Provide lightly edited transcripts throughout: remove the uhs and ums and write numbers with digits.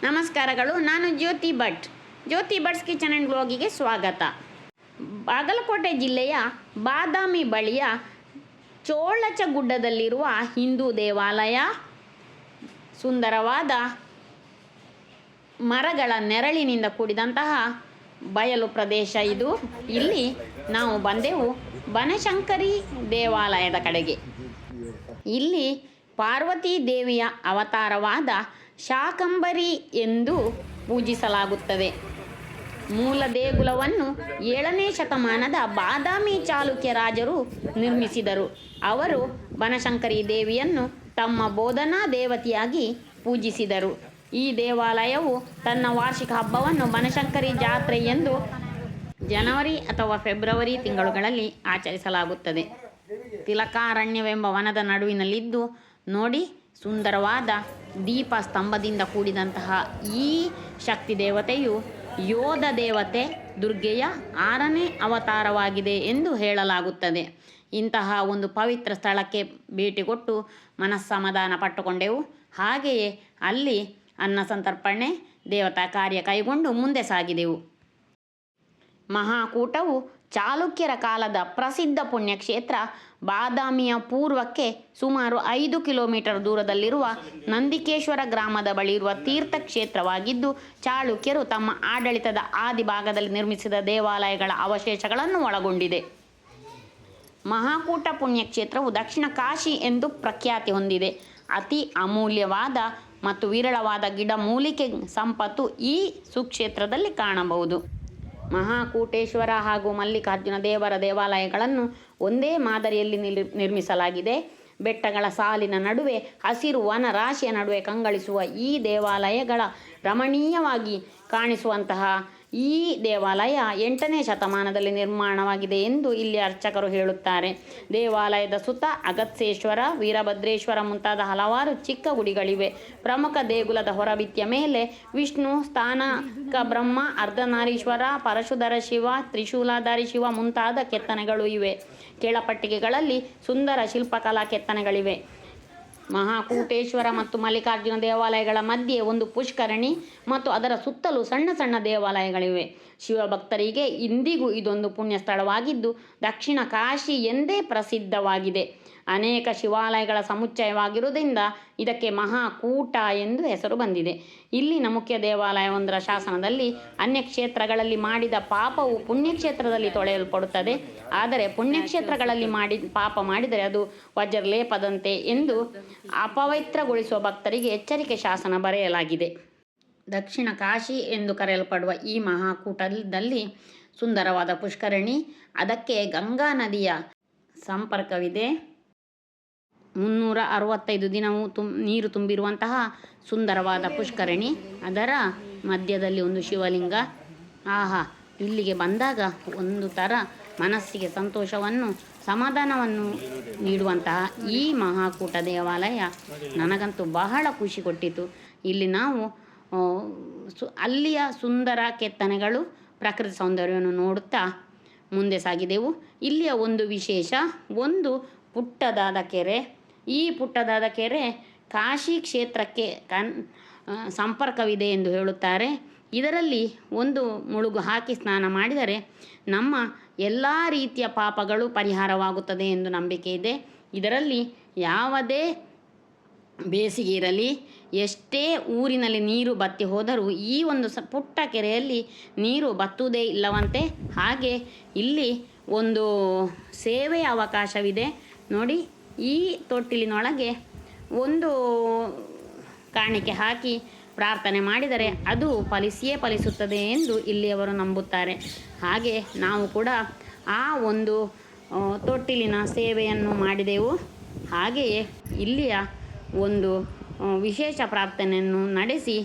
ನಮಸ್ಕಾರಗಳು. ನಾನು ಜ್ಯೋತಿ ಭಟ್. ಜ್ಯೋತಿ ಭಟ್ಸ್ kitchen and ಬ್ಲಾಗಿಗೆ ಸ್ವಾಗತ. ಬಾಗಲಕೋಟೆ ಜಿಲ್ಲೆಯ ಬಾದಾಮಿ ಬಳಿಯ ಚೋಳಚಗುಡ್ಡದಲ್ಲಿರುವ ಹಿಂದೂ ದೇವಾಲಯ. ಸುಂದರವಾದ ಮರಗಳ ನೆರಳಿನಿಂದ ಕೂಡಿದಂತಹ ಬಯಲು ಪ್ರದೇಶ ಇದು. ಇಲ್ಲಿ ನಾವು ಬಂದೆವು ಬನಶಂಕರಿ ದೇವಾಲಯದ ಕಡೆಗೆ. ಇಲ್ಲಿ ಪಾರ್ವತೀ ದೇವಿಯ ಅವತಾರವಾದ ಶಾಕಂಬರಿ ಎಂದು ಪೂಜಿಸಲಾಗುತ್ತದೆ. ಮೂಲ ದೇಗುಲವನ್ನು 7ನೇ ಶತಮಾನದ ಬಾದಾಮಿ ಚಾಲುಕ್ಯ ರಾಜರು ನಿರ್ಮಿಸಿದರು. ಅವರು ಬನಶಂಕರಿ ದೇವಿಯನ್ನು ತಮ್ಮ ಬೋಧನಾ ದೇವತೆಯಾಗಿ ಪೂಜಿಸಿದರು. ಈ ದೇವಾಲಯವು ತನ್ನ ವಾರ್ಷಿಕ ಹಬ್ಬವನ್ನು ಬನಶಂಕರಿ ಜಾತ್ರೆ ಎಂದು ಜನವರಿ ಅಥವಾ ಫೆಬ್ರವರಿ ತಿಂಗಳುಗಳಲ್ಲಿ ಆಚರಿಸಲಾಗುತ್ತದೆ. ತಿಲಕಾರಣ್ಯವೆಂಬ ವನದ ನಡುವಿನಲ್ಲಿದ್ದು ನೋಡಿ, ಸುಂದರವಾದ ದೀಪ ಸ್ತಂಭದಿಂದ ಕೂಡಿದಂತಹ ಈ ಶಕ್ತಿ ದೇವತೆಯು ಯೋಧ ದೇವತೆ ದುರ್ಗೆಯ 6ನೇ ಅವತಾರವಾಗಿದೆ ಎಂದು ಹೇಳಲಾಗುತ್ತದೆ. ಇಂತಹ ಒಂದು ಪವಿತ್ರ ಸ್ಥಳಕ್ಕೆ ಭೇಟಿ ಕೊಟ್ಟು ಮನಸ್ಸಮಾಧಾನ ಪಟ್ಟುಕೊಂಡೆವು. ಹಾಗೆಯೇ ಅಲ್ಲಿ ಅನ್ನ ಸಂತರ್ಪಣೆ ದೇವತಾ ಕಾರ್ಯ ಕೈಗೊಂಡು ಮುಂದೆ ಸಾಗಿದೆವು. ಮಹಾಕೂಟವು ಚಾಲುಕ್ಯರ ಕಾಲದ ಪ್ರಸಿದ್ಧ ಪುಣ್ಯಕ್ಷೇತ್ರ. ಬಾದಾಮಿಯ ಪೂರ್ವಕ್ಕೆ ಸುಮಾರು 5 ಕಿಲೋಮೀಟರ್ ದೂರದಲ್ಲಿರುವ ನಂದಿಕೇಶ್ವರ ಗ್ರಾಮದ ಬಳಿ ಇರುವ ತೀರ್ಥಕ್ಷೇತ್ರವಾಗಿದ್ದು, ಚಾಲುಕ್ಯರು ತಮ್ಮ ಆಡಳಿತದ ಆದಿ ಭಾಗದಲ್ಲಿ ನಿರ್ಮಿಸಿದ ದೇವಾಲಯಗಳ ಅವಶೇಷಗಳನ್ನು ಒಳಗೊಂಡಿದೆ. ಮಹಾಕೂಟ ಪುಣ್ಯಕ್ಷೇತ್ರವು ದಕ್ಷಿಣ ಕಾಶಿ ಎಂದು ಪ್ರಖ್ಯಾತಿ ಹೊಂದಿದೆ. ಅತಿ ಅಮೂಲ್ಯವಾದ ಮತ್ತು ವಿರಳವಾದ ಗಿಡಮೂಲಿಕೆ ಸಂಪತ್ತು ಈ ಸುಕ್ಷೇತ್ರದಲ್ಲಿ ಕಾಣಬಹುದು. ಮಹಾಕೂಟೇಶ್ವರ ಹಾಗೂ ಮಲ್ಲಿಕಾರ್ಜುನ ದೇವರ ದೇವಾಲಯಗಳನ್ನು ಒಂದೇ ಮಾದರಿಯಲ್ಲಿ ನಿರ್ಮಿಸಲಾಗಿದೆ. ಬೆಟ್ಟಗಳ ಸಾಲಿನ ನಡುವೆ ಹಸಿರು ವನ ರಾಶಿಯ ನಡುವೆ ಕಂಗೊಳಿಸುವ ಈ ದೇವಾಲಯಗಳ ರಮಣೀಯವಾಗಿ ಕಾಣಿಸುವಂತಹ ಈ ದೇವಾಲಯ 8ನೇ ಶತಮಾನದಲ್ಲಿ ನಿರ್ಮಾಣವಾಗಿದೆ ಎಂದು ಇಲ್ಲಿ ಅರ್ಚಕರು ಹೇಳುತ್ತಾರೆ. ದೇವಾಲಯದ ಸುತ್ತ ಅಗತ್ಯೇಶ್ವರ, ವೀರಭದ್ರೇಶ್ವರ ಮುಂತಾದ ಹಲವಾರು ಚಿಕ್ಕ ಗುಡಿಗಳಿವೆ. ಪ್ರಮುಖ ದೇಗುಲದ ಹೊರಭಿತ್ತಿಯ ಮೇಲೆ ವಿಷ್ಣು, ಸ್ಥಾನಕ ಬ್ರಹ್ಮ, ಅರ್ಧನಾರೀಶ್ವರ, ಪರಶುಧರ ಶಿವ, ತ್ರಿಶೂಲಧಾರಿ ಶಿವ ಮುಂತಾದ ಕೆತ್ತನೆಗಳು ಇವೆ. ಕೆಳಪಟ್ಟಿಗೆಗಳಲ್ಲಿ ಸುಂದರ ಶಿಲ್ಪಕಲಾ ಕೆತ್ತನೆಗಳಿವೆ. ಮಹಾಕೂಟೇಶ್ವರ ಮತ್ತು ಮಲ್ಲಿಕಾರ್ಜುನ ದೇವಾಲಯಗಳ ಮಧ್ಯೆ ಒಂದು ಪುಷ್ಕರಣಿ ಮತ್ತು ಅದರ ಸುತ್ತಲೂ ಸಣ್ಣ ಸಣ್ಣ ದೇವಾಲಯಗಳಿವೆ. ಶಿವಭಕ್ತರಿಗೆ ಇಂದಿಗೂ ಇದೊಂದು ಪುಣ್ಯ ಸ್ಥಳವಾಗಿದ್ದು ದಕ್ಷಿಣ ಕಾಶಿ ಎಂದೇ ಪ್ರಸಿದ್ಧವಾಗಿದೆ. ಅನೇಕ ಶಿವಾಲಯಗಳ ಸಮುಚ್ಚಯವಾಗಿರುವುದರಿಂದ ಇದಕ್ಕೆ ಮಹಾಕೂಟ ಎಂದು ಹೆಸರು ಬಂದಿದೆ. ಇಲ್ಲಿನ ಮುಖ್ಯ ದೇವಾಲಯವೊಂದರ ಶಾಸನದಲ್ಲಿ ಅನ್ಯಕ್ಷೇತ್ರಗಳಲ್ಲಿ ಮಾಡಿದ ಪಾಪವು ಪುಣ್ಯಕ್ಷೇತ್ರದಲ್ಲಿ ತೊಳೆಯಲ್ಪಡುತ್ತದೆ. ಆದರೆ ಪುಣ್ಯಕ್ಷೇತ್ರಗಳಲ್ಲಿ ಪಾಪ ಮಾಡಿದರೆ ಅದು ವಜ್ರಲೇಪದಂತೆ ಎಂದು ಅಪವಿತ್ರಗೊಳಿಸುವ ಭಕ್ತರಿಗೆ ಎಚ್ಚರಿಕೆ ಶಾಸನ ಬರೆಯಲಾಗಿದೆ. ದಕ್ಷಿಣ ಕಾಶಿ ಎಂದು ಕರೆಯಲ್ಪಡುವ ಈ ಮಹಾಕೂಟದಲ್ಲಿ ಸುಂದರವಾದ ಪುಷ್ಕರಣಿ, ಅದಕ್ಕೆ ಗಂಗಾ ನದಿಯ ಸಂಪರ್ಕವಿದೆ. 365 ದಿನವೂ ನೀರು ತುಂಬಿರುವಂತಹ ಸುಂದರವಾದ ಪುಷ್ಕರಣಿ, ಅದರ ಮಧ್ಯದಲ್ಲಿ ಒಂದು ಶಿವಲಿಂಗ. ಆಹಾ, ಇಲ್ಲಿಗೆ ಬಂದಾಗ ಒಂದು ಥರ ಮನಸ್ಸಿಗೆ ಸಂತೋಷವನ್ನು, ಸಮಾಧಾನವನ್ನು ನೀಡುವಂತಹ ಈ ಮಹಾಕೂಟ ದೇವಾಲಯ ನನಗಂತೂ ಬಹಳ ಖುಷಿ ಕೊಟ್ಟಿತು. ಇಲ್ಲಿ ನಾವು ಅಲ್ಲಿಯ ಸುಂದರ ಕೆತ್ತನೆಗಳು, ಪ್ರಕೃತಿ ಸೌಂದರ್ಯವನ್ನು ನೋಡುತ್ತಾ ಮುಂದೆ ಸಾಗಿದೆವು. ಇಲ್ಲಿಯ ಒಂದು ವಿಶೇಷ, ಒಂದು ಪುಟ್ಟದಾದ ಕೆರೆ. ಈ ಪುಟ್ಟದಾದ ಕೆರೆ ಕಾಶಿ ಕ್ಷೇತ್ರಕ್ಕೆ ಸಂಪರ್ಕವಿದೆ ಎಂದು ಹೇಳುತ್ತಾರೆ. ಇದರಲ್ಲಿ ಒಂದು ಮುಳುಗು ಹಾಕಿ ಸ್ನಾನ ಮಾಡಿದರೆ ನಮ್ಮ ಎಲ್ಲ ರೀತಿಯ ಪಾಪಗಳು ಪರಿಹಾರವಾಗುತ್ತದೆ ಎಂದು ನಂಬಿಕೆ ಇದೆ. ಇದರಲ್ಲಿ ಯಾವುದೇ ಬೇಸಿಗೆ ಇರಲಿ, ಎಷ್ಟೇ ಊರಿನಲ್ಲಿ ನೀರು ಬತ್ತಿ ಹೋದರೂ ಈ ಒಂದು ಪುಟ್ಟ ಕೆರೆಯಲ್ಲಿ ನೀರು ಬತ್ತುವುದೇ ಇಲ್ಲವಂತೆ. ಹಾಗೆ ಇಲ್ಲಿ ಒಂದು ಸೇವೆಯ ಅವಕಾಶವಿದೆ ನೋಡಿ. ಈ ತೊಟ್ಟಿಲಿನೊಳಗೆ ಒಂದು ಕಾಣಿಕೆ ಹಾಕಿ ಪ್ರಾರ್ಥನೆ ಮಾಡಿದರೆ ಅದು ಫಲಿಸುತ್ತದೆ ಎಂದು ಇಲ್ಲಿಯವರು ನಂಬುತ್ತಾರೆ. ಹಾಗೆ ನಾವು ಕೂಡ ಆ ಒಂದು ತೊಟ್ಟಿಲಿನ ಸೇವೆಯನ್ನು ಮಾಡಿದೆವು. ಹಾಗೆಯೇ ಇಲ್ಲಿಯ ಒಂದು ವಿಶೇಷ ಪ್ರಾರ್ಥನೆಯನ್ನು ನಡೆಸಿ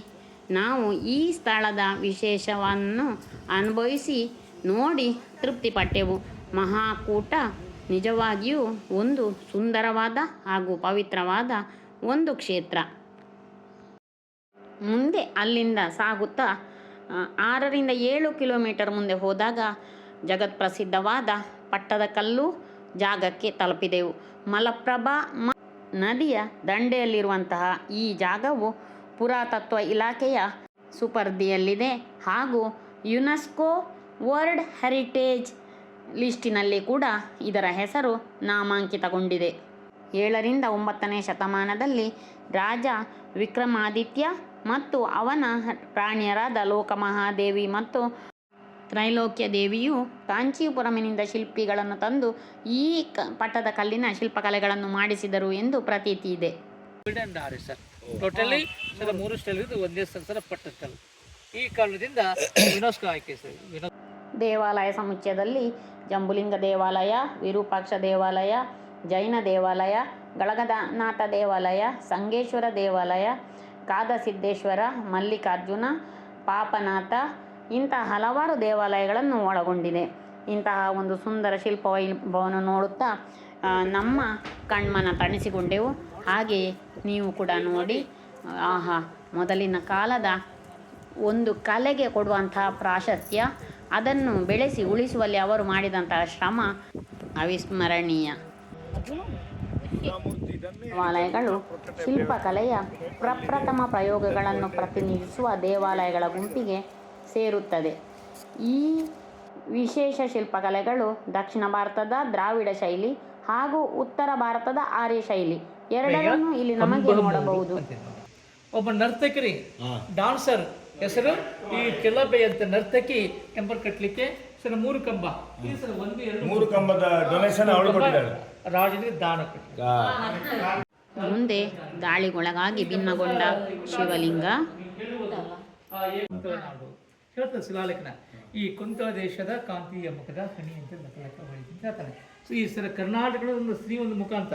ನಾವು ಈ ಸ್ಥಳದ ವಿಶೇಷವನ್ನು ಅನುಭವಿಸಿ ನೋಡಿ ತೃಪ್ತಿಪಟ್ಟೆವು. ಮಹಾಕೂಟ ನಿಜವಾಗಿಯೂ ಒಂದು ಸುಂದರವಾದ ಹಾಗೂ ಪವಿತ್ರವಾದ ಒಂದು ಕ್ಷೇತ್ರ. ಮುಂದೆ ಅಲ್ಲಿಂದ ಸಾಗುತ್ತಾ 6ರಿಂದ 7 ಕಿಲೋಮೀಟರ್ ಮುಂದೆ ಹೋದಾಗ ಜಗತ್ಪ್ರಸಿದ್ಧವಾದ ಪಟ್ಟದಕಲ್ಲು ಜಾಗಕ್ಕೆ ತಲುಪಿದೆವು. ಮಲಪ್ರಭಾ ನದಿಯ ದಂಡೆಯಲ್ಲಿರುವಂತಹ ಈ ಜಾಗವು ಪುರಾತತ್ವ ಇಲಾಖೆಯ ಸುಪರ್ದಿಯಲ್ಲಿದೆ ಹಾಗೂ ಯುನೆಸ್ಕೋ ವರ್ಲ್ಡ್ ಹೆರಿಟೇಜ್ ಲಿಸ್ಟಿನಲ್ಲಿ ಕೂಡ ಇದರ ಹೆಸರು ನಾಮಾಂಕಿತಗೊಂಡಿದೆ. 7ರಿಂದ 9ನೇ ಶತಮಾನದಲ್ಲಿ ರಾಜ ವಿಕ್ರಮಾದಿತ್ಯ ಮತ್ತು ಅವನ ರಾಣಿಯರಾದ ಲೋಕಮಹಾದೇವಿ ಮತ್ತು ತ್ರೈಲೋಕ್ಯ ದೇವಿಯು ಕಾಂಚೀಪುರಮಿನಿಂದ ಶಿಲ್ಪಿಗಳನ್ನು ತಂದು ಈ ಪಟ್ಟದ ಕಲ್ಲಿನ ಶಿಲ್ಪಕಲೆಗಳನ್ನು ಮಾಡಿಸಿದರು ಎಂದು ಪ್ರತೀತಿ ಇದೆ. ಟೋಟಲಿ ಸರ್ 3 ಸ್ಟೈಲ್ ಇದು ಒಂದೇ ಸರ ಪಟ್ಟದ ಕಲ್ಲು. ಈ ಕಾರಣದಿಂದ ಯುನೆಸ್ಕೋ ಆಯ್ಕೆ ಸರ್. ದೇವಾಲಯ ಸಮುಚ್ಚಯದಲ್ಲಿ ಜಂಬುಲಿಂಗ ದೇವಾಲಯ, ವಿರೂಪಾಕ್ಷ ದೇವಾಲಯ, ಜೈನ ದೇವಾಲಯ, ಗಳಗನಾಥ ದೇವಾಲಯ, ಸಂಗೇಶ್ವರ ದೇವಾಲಯ, ಕಾದಸಿದ್ದೇಶ್ವರ, ಮಲ್ಲಿಕಾರ್ಜುನ, ಪಾಪನಾಥ ಇಂತಹ ಹಲವಾರು ದೇವಾಲಯಗಳನ್ನು ಒಳಗೊಂಡಿದೆ. ಇಂತಹ ಒಂದು ಸುಂದರ ಶಿಲ್ಪವೈಭವವನ್ನು ನೋಡುತ್ತಾ ನಮ್ಮ ಕಣ್ಮನ ತಣಿಸಿಕೊಂಡೆವು. ಹಾಗೆಯೇ ನೀವು ಕೂಡ ನೋಡಿ, ಆಹಾ, ಮೊದಲಿನ ಕಾಲದ ಒಂದು ಕಲೆಗೆ ಕೊಡುವಂತಹ ಪ್ರಾಶಸ್ತ್ಯ, ಅದನ್ನು ಬೆಳೆಸಿ ಉಳಿಸುವಲ್ಲಿ ಅವರು ಮಾಡಿದಂತಹ ಶ್ರಮ ಅವಿಸ್ಮರಣೀಯ. ದೇವಾಲಯಗಳು ಶಿಲ್ಪಕಲೆಯ ಪ್ರಪ್ರಥಮ ಪ್ರಯೋಗಗಳನ್ನು ಪ್ರತಿನಿಧಿಸುವ ದೇವಾಲಯಗಳ ಗುಂಪಿಗೆ ಸೇರುತ್ತದೆ. ಈ ವಿಶೇಷ ಶಿಲ್ಪಕಲೆಗಳು ದಕ್ಷಿಣ ಭಾರತದ ದ್ರಾವಿಡ ಶೈಲಿ ಹಾಗೂ ಉತ್ತರ ಭಾರತದ ಆರ್ಯ ಶೈಲಿ ಎರಡನ್ನೂ ಇಲ್ಲಿ ನಮಗೆ ನೋಡಬಹುದು. ಒಬ್ಬ ನರ್ತಕರಿ ಡಾನ್ಸರ್ ಹೆಸರು ಈ ಕೆಲಬೆ ಅಂತ ನರ್ತಕಿ ಟೆಂಪಲ್ ಕಟ್ಟಲಿಕ್ಕೆ ಸರ್ 3 ಕಂಬ, ಈ ಸರ್ 1 2 3 ಕಂಬದ ಡೊನೇಷನ್ ಅವಳು ಕೊಟ್ಟಿದ್ದಾಳೆ, ರಾಜನಿಗೆ ದಾನ ಕೊಟ್ಟಿದ್ದಾರೆ. ಮುಂದೆ ದಾಳಿಗೊಳಗಾಗಿ ಭಿನ್ನಗೊಂಡ ಶಿವಲಿಂಗ ಹೇಳ್ತಾರೆ ಶಿಲಾಲೇಖನ. ಈ ಕುಂತಳ ದೇಶದ ಕಾಂತಿಯ ಮುಖದ ಹಣಿ ಅಂತ ಹೇಳ್ತಾನೆ. ಸೊ ಈ ಸರ ಕರ್ನಾಟಕದ ಒಂದು ಸ್ತ್ರೀ ಒಂದು ಮುಖ ಅಂತ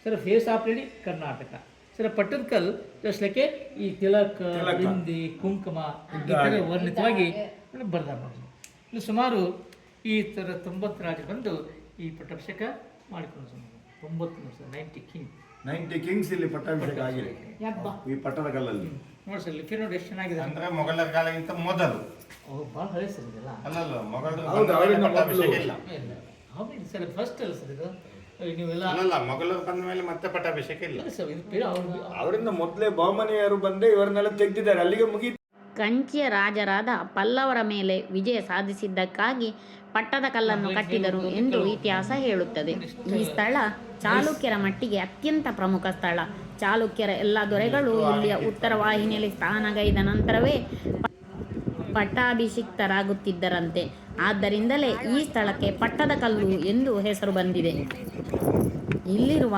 sir face of ready Karnataka. Sir Pattadakal ಜಸ್ಟ್ಲಕ್ಕೆ ಈ ತಿಲಕ, ಬಿಂದಿ, ಕುಂಕುಮ ಈ ಥರ ವರ್ಣಿತವಾಗಿ ಬರ್ದಾರ ನೋಡಿ. ಇನ್ನು ಸುಮಾರು ಈ ಥರ 90 ರಾಜ ಬಂದು ಈ ಪಟ್ಟಾಭಿಷೇಕ ಮಾಡಿಕೊಂಡು 90 ಕಿಂಗ್ಸ್ ಇಲ್ಲಿ ಪಟ್ಟಾಭಿಷೇಕ ಆಗಿದೆ ಈ ಪಟ್ಟದ ಕಲ್ಲಲ್ಲಿ. ನೋಡಿ ಸರ್ ಲಿಫ್ಟ್ ನೋಡಿ ಎಷ್ಟು ಚೆನ್ನಾಗಿದೆ ಅಂದ್ರೆ ಮೊಘಲರ ಕಾಲಕ್ಕಿಂತ ಮೊದಲು. ಭಾಳ ಹಳೆ ಸರ್ ಇದೆಲ್ಲ. ಅಲ್ಲಲ್ಲ ಮೊಘಲರ ಪಟ್ಟಾಭಿಷೇಕ ಇಲ್ಲ. ಹೌದು ಸರ್, ಫಸ್ಟ್ ಅಲ್ಲ ಸರ್ ಇದು. ನೀವೆಲ್ಲ ಅಲ್ಲಲ್ಲ, ಮೊಘಲರು ಬಂದ ಮೇಲೆ ಮತ್ತೆ ಪಟ್ಟಾಭಿಷೇಕ ಇಲ್ಲ ಸರ್. ಇದು ಅವರಿಂದ ಮೊದಲೇ ಬಹಮನಿಯರು ಬಂದು ಇವರನ್ನೆಲ್ಲ ತೆಗೆದಿದ್ದಾರೆ, ಅಲ್ಲಿಗೆ ಮುಗಿ. ಕಂಚಿಯ ರಾಜರಾದ ಪಲ್ಲವರ ಮೇಲೆ ವಿಜಯ ಸಾಧಿಸಿದ್ದಕ್ಕಾಗಿ ಪಟ್ಟದ ಕಲ್ಲನ್ನು ಕಟ್ಟಿದರು ಎಂದು ಇತಿಹಾಸ ಹೇಳುತ್ತದೆ. ಈ ಸ್ಥಳ ಚಾಲುಕ್ಯರ ಮಟ್ಟಿಗೆ ಅತ್ಯಂತ ಪ್ರಮುಖ ಸ್ಥಳ. ಚಾಲುಕ್ಯರ ಎಲ್ಲ ದೊರೆಗಳು ಇಲ್ಲಿಯ ಉತ್ತರ ವಾಹಿನಿಯಲ್ಲಿ ಸ್ಥಾನಗೈದ ನಂತರವೇ ಪಟ್ಟಾಭಿಷಿಕ್ತರಾಗುತ್ತಿದ್ದರಂತೆ. ಆದ್ದರಿಂದಲೇ ಈ ಸ್ಥಳಕ್ಕೆ ಪಟ್ಟದ ಕಲ್ಲು ಎಂದು ಹೆಸರು ಬಂದಿದೆ. ಇಲ್ಲಿರುವ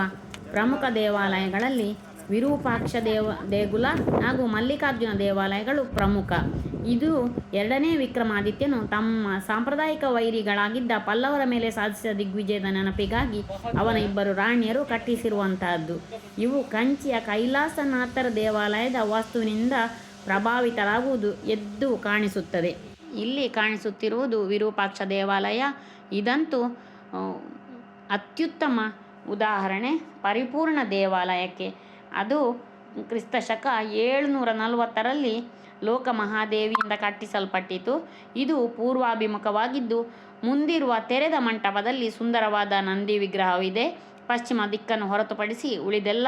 ಪ್ರಮುಖ ದೇವಾಲಯಗಳಲ್ಲಿ ವಿರೂಪಾಕ್ಷ ದೇಗುಲ ಹಾಗೂ ಮಲ್ಲಿಕಾರ್ಜುನ ದೇವಾಲಯಗಳು ಪ್ರಮುಖ. ಇದು 2ನೇ ವಿಕ್ರಮಾದಿತ್ಯನು ತಮ್ಮ ಸಾಂಪ್ರದಾಯಿಕ ವೈರಿಗಳಾಗಿದ್ದ ಪಲ್ಲವರ ಮೇಲೆ ಸಾಧಿಸಿದ ದಿಗ್ವಿಜಯದ ನೆನಪಿಗಾಗಿ ಅವನ 2 ರಾಣಿಯರು ಕಟ್ಟಿಸಿರುವಂತಹದ್ದು. ಇವು ಕಂಚಿಯ ಕೈಲಾಸನಾಥರ ದೇವಾಲಯದ ವಾಸ್ತುವಿನಿಂದ ಪ್ರಭಾವಿತರಾಗುವುದು ಎದ್ದು ಕಾಣಿಸುತ್ತದೆ. ಇಲ್ಲಿ ಕಾಣಿಸುತ್ತಿರುವುದು ವಿರೂಪಾಕ್ಷ ದೇವಾಲಯ. ಇದಂತೂ ಅತ್ಯುತ್ತಮ ಉದಾಹರಣೆ ಪರಿಪೂರ್ಣ ದೇವಾಲಯಕ್ಕೆ. ಅದು ಕ್ರಿಸ್ತಶಕ 740ರಲ್ಲಿ ಲೋಕಮಹಾದೇವಿಯಿಂದ ಕಟ್ಟಿಸಲ್ಪಟ್ಟಿತು. ಇದು ಪೂರ್ವಾಭಿಮುಖವಾಗಿದ್ದು ಮುಂದಿರುವ ತೆರೆದ ಮಂಟಪದಲ್ಲಿ ಸುಂದರವಾದ ನಂದಿ ವಿಗ್ರಹವಿದೆ. ಪಶ್ಚಿಮ ದಿಕ್ಕನ್ನು ಹೊರತುಪಡಿಸಿ ಉಳಿದೆಲ್ಲ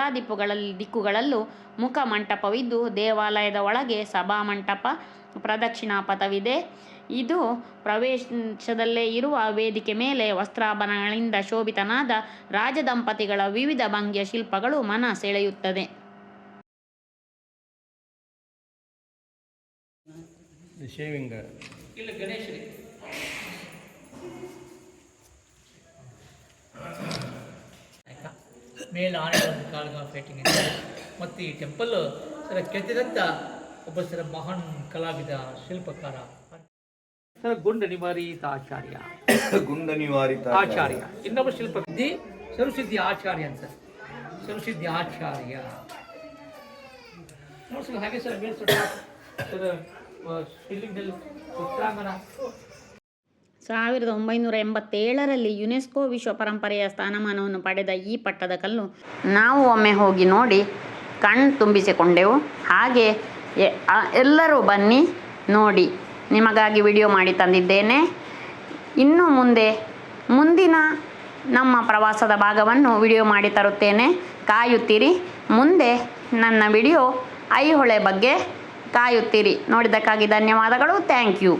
ದಿಕ್ಕುಗಳಲ್ಲೂ ಮುಖ ಮಂಟಪವಿದ್ದು ದೇವಾಲಯದ ಒಳಗೆ ಸಭಾಮಂಟಪ, ಪ್ರದಕ್ಷಿಣಾ ಪಥವಿದೆ. ಇದು ಪ್ರವೇಶದಲ್ಲೇ ಇರುವ ವೇದಿಕೆ ಮೇಲೆ ವಸ್ತ್ರಾಭರಣಗಳಿಂದ ಶೋಭಿತನಾದ ರಾಜದಂಪತಿಗಳ ವಿವಿಧ ಭಂಗಿಯ ಶಿಲ್ಪಗಳು ಮನ ಸೆಳೆಯುತ್ತದೆ. ಇಲ್ಲಿ ಗಣೇಶ ಮೇಲೆ ಆನೆಗಳನ್ನು ಕಾಳುಗಳ ಫೈಟಿಂಗ್ ಇದೆ. ಮತ್ತು ಈ ಟೆಂಪಲ್ ಸರ ಕೆತ್ತಿದಂಥ ಒಬ್ಬ ಸರ ಮಹಾನ್ ಕಲಾವಿದ ಶಿಲ್ಪಕಾರ ಸರ್ ಗುಂಡ ನಿವಾರಿತ ಆಚಾರ್ಯ. ಇನ್ನೊಬ್ಬ ಶಿಲ್ಪಕೃತಿ ಸರ್ವಸಿದ್ಧಿ ಆಚಾರ್ಯ ಅಂತ. ಸರ್ವಸಿದ್ಧಿ ಆಚಾರ್ಯ ನೋಡಿ ಸರ್. ಹಾಗೆ ಸರ್ ಬೇರೆ ಸರ್ ಶಿಲ್ಲಿಂಗಲ್ಲಿ ಉತ್ತರಾಂಗಣ 1987ರಲ್ಲಿ ಯುನೆಸ್ಕೋ ವಿಶ್ವ ಪರಂಪರೆಯ ಸ್ಥಾನಮಾನವನ್ನು ಪಡೆದ ಈ ಪಟ್ಟದ ಕಲ್ಲು ನಾವು ಒಮ್ಮೆ ಹೋಗಿ ನೋಡಿ ಕಣ್ಣು ತುಂಬಿಸಿಕೊಂಡೆವು. ಹಾಗೆ ಎಲ್ಲರೂ ಬನ್ನಿ ನೋಡಿ, ನಿಮಗಾಗಿ ವಿಡಿಯೋ ಮಾಡಿ ತಂದಿದ್ದೇನೆ. ಇನ್ನು ಮುಂದಿನ ನಮ್ಮ ಪ್ರವಾಸದ ಭಾಗವನ್ನು ವಿಡಿಯೋ ಮಾಡಿ ತರುತ್ತೇನೆ, ಕಾಯುತ್ತೀರಿ. ಮುಂದೆ ನನ್ನ ವಿಡಿಯೋ ಐಹೊಳೆ ಬಗ್ಗೆ ಕಾಯುತ್ತೀರಿ. ನೋಡಿದ್ದಕ್ಕಾಗಿ ಧನ್ಯವಾದಗಳು. Thank you.